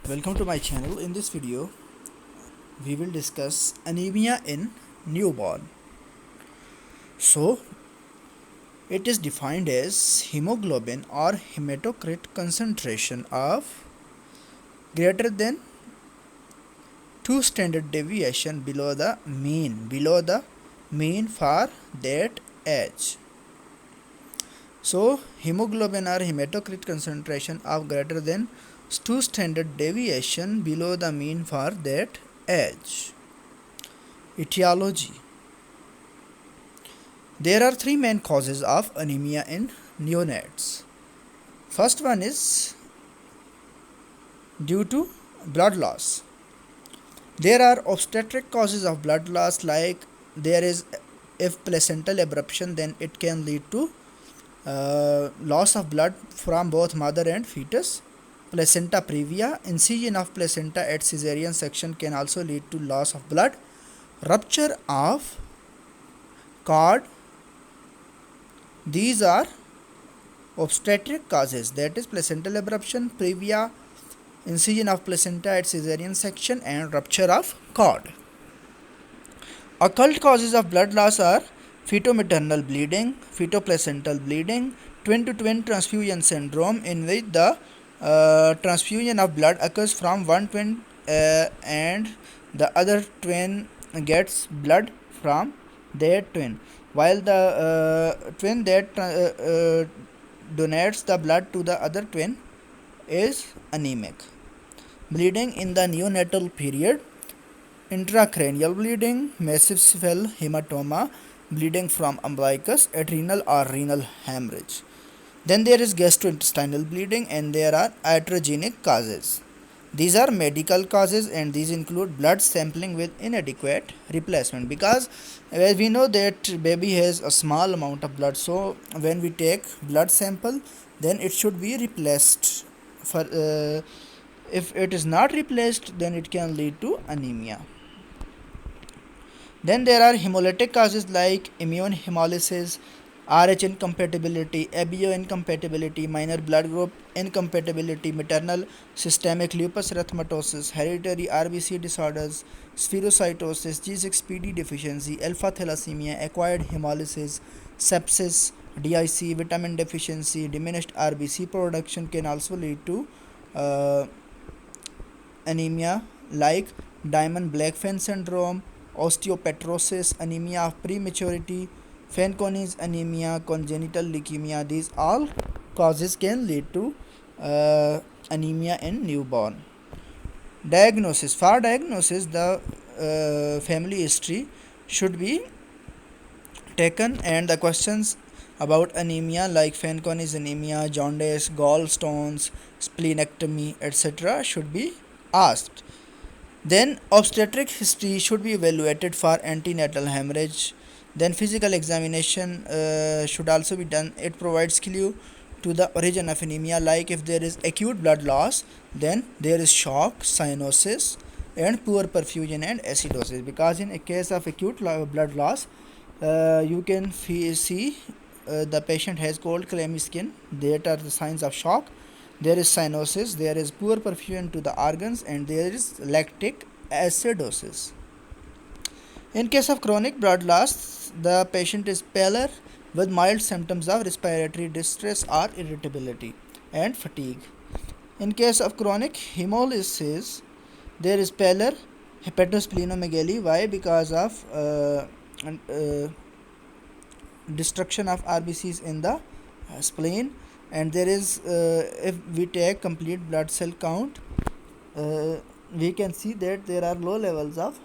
Welcome to my channel. In this video, we will discuss anemia in newborn. So, it is defined as hemoglobin or hematocrit concentration of greater than 2 standard deviation below the mean for that age. So, hemoglobin or hematocrit concentration of greater than 2 standard deviation below the mean for that age. Etiology. There are three main causes of anemia in neonates. First one is due to blood loss. There are obstetric causes of blood loss, like there is, if placental abruption, then it can lead to loss of blood from both mother and fetus. Placenta previa, incision of placenta at caesarean section can also lead to loss of blood. Rupture of cord. These are obstetric causes, that is placental abruption, previa, incision of placenta at caesarean section, and rupture of cord. Occult causes of blood loss are feto-maternal bleeding, feto-placental bleeding, twin-to-twin transfusion syndrome, in which the transfusion of blood occurs from one twin and the other twin gets blood from their twin, while the twin that donates the blood to the other twin is anemic. Bleeding in the neonatal period, intracranial bleeding, massive cell hematoma, bleeding from umbilicus, adrenal or renal hemorrhage. Then there is gastrointestinal bleeding, and there are iatrogenic causes. These are medical causes, and these include blood sampling with inadequate replacement, because as we know that baby has a small amount of blood, so when we take blood sample, then it should be replaced. For if it is not replaced, then it can lead to anemia. Then there are hemolytic causes like immune hemolysis, RH incompatibility, ABO incompatibility, minor blood group incompatibility, maternal systemic lupus erythematosus, hereditary RBC disorders, spherocytosis, G6PD deficiency, alpha thalassemia, acquired hemolysis, sepsis, DIC, vitamin deficiency, diminished RBC production can also lead to anemia, like Diamond-Blackfan syndrome, osteopetrosis, anemia of prematurity, Fanconi's anemia, congenital leukemia. These all causes can lead to anemia in newborn. Diagnosis. For diagnosis, the family history should be taken, and the questions about anemia like Fanconi's anemia, jaundice, gallstones, splenectomy, etc. should be asked. Then obstetric history should be evaluated for antenatal hemorrhage. Then physical examination should also be done. It provides clue to the origin of anemia, like if there is acute blood loss, then there is shock, cyanosis, and poor perfusion and acidosis, because in a case of acute blood loss, you can see the patient has cold clammy skin. That are the signs of shock. There is cyanosis, there is poor perfusion to the organs, and there is lactic acidosis. In case of chronic blood loss, the patient is paler with mild symptoms of respiratory distress or irritability and fatigue. In case of chronic hemolysis, there is pallor, hepatosplenomegaly. Why? Because of destruction of RBCs in the spleen, and there is, if we take complete blood cell count, we can see that there are low levels of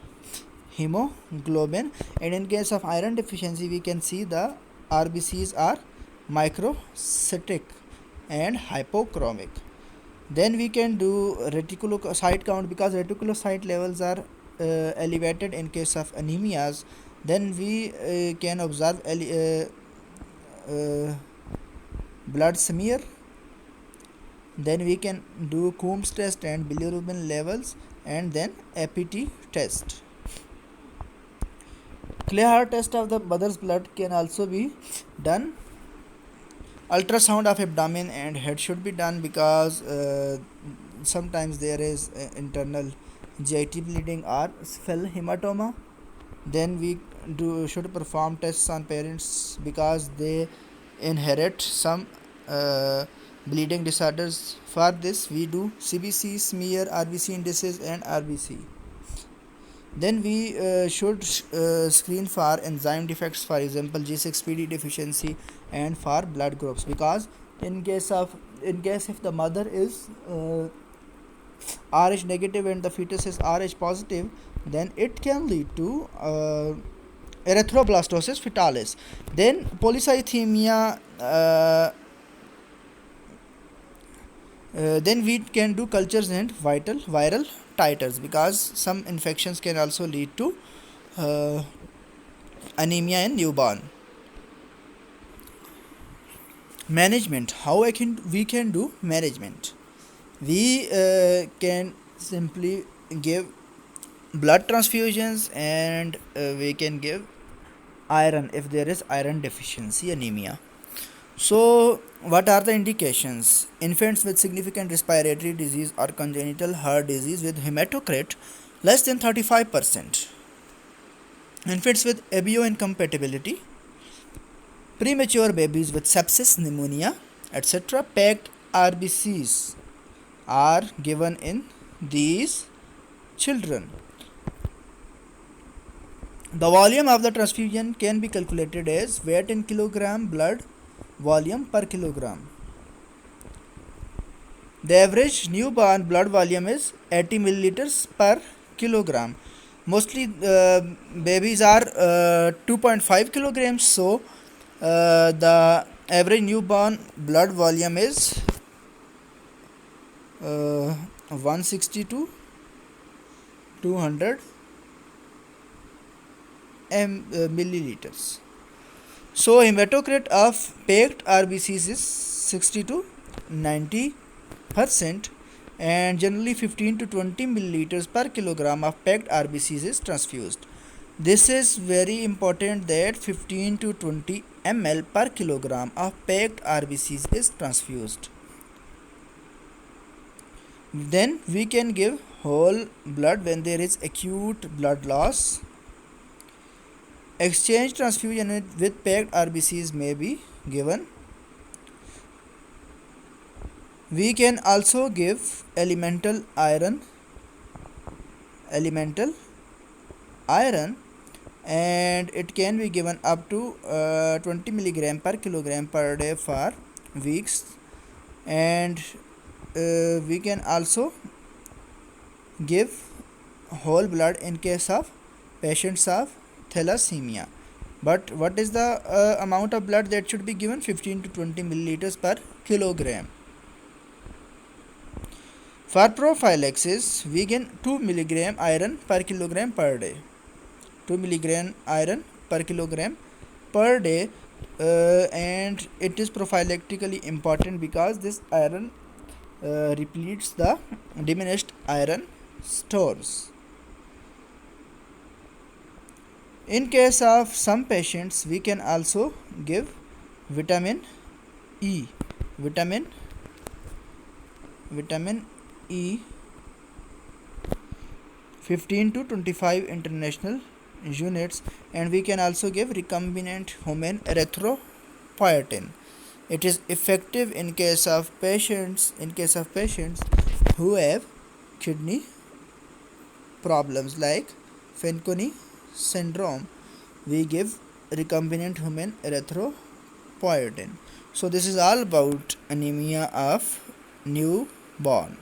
hemoglobin, and in case of iron deficiency, we can see the RBCs are microcytic and hypochromic. Then we can do reticulocyte count, because reticulocyte levels are elevated in case of anemias. Then we can observe blood smear. Then we can do Coombs test and bilirubin levels, and then APT test. Clear test of the mother's blood can also be done. Ultrasound of abdomen and head should be done because sometimes there is internal GIT bleeding or spell hematoma. Then we should perform tests on parents because they inherit some bleeding disorders. For this we do CBC, smear, RBC indices and RBC. Then we should screen for enzyme defects, for example G6PD deficiency, and for blood groups, because in case if the mother is Rh negative and the fetus is Rh positive, then it can lead to erythroblastosis fetalis. Then polycythemia, then we can do cultures and viral titers, because some infections can also lead to anemia in newborn. Management, how we can do management. We can simply give blood transfusions, and we can give iron if there is iron deficiency anemia. So what are the indications? Infants with significant respiratory disease or congenital heart disease with hematocrit less than 35%, infants with ABO incompatibility, premature babies with sepsis, pneumonia, etc. Packed RBCs are given in these children. The volume of the transfusion can be calculated as weight in kilogram blood volume per kilogram. The average newborn blood volume is 80 milliliters per kilogram. Mostly babies are 2.5 kilograms, so the average newborn blood volume is 160 to 200 milliliters. So hematocrit of packed RBCs is 60 to 90%, and generally 15 to 20 milliliters per kilogram of packed RBCs is transfused. This is very important, that 15 to 20 ml per kilogram of packed RBCs is transfused. Then we can give whole blood when there is acute blood loss. Exchange transfusion with packed RBCs may be given. We can also give elemental iron, and it can be given up to 20 milligram per kilogram per day for weeks. And we can also give whole blood in case of patients of thalassemia. But what is the amount of blood that should be given? 15 to 20 milliliters per kilogram. For prophylaxis, we give 2 milligram iron per kilogram per day. 2 milligram iron per kilogram per day, and it is prophylactically important because this iron repletes the diminished iron stores. In case of some patients, we can also give vitamin E. Vitamin E 15 to 25 international units, and we can also give recombinant human erythropoietin. It is effective in case of patients who have kidney problems like Fanconi syndrome. We give recombinant human erythropoietin. So this is all about anemia of newborn.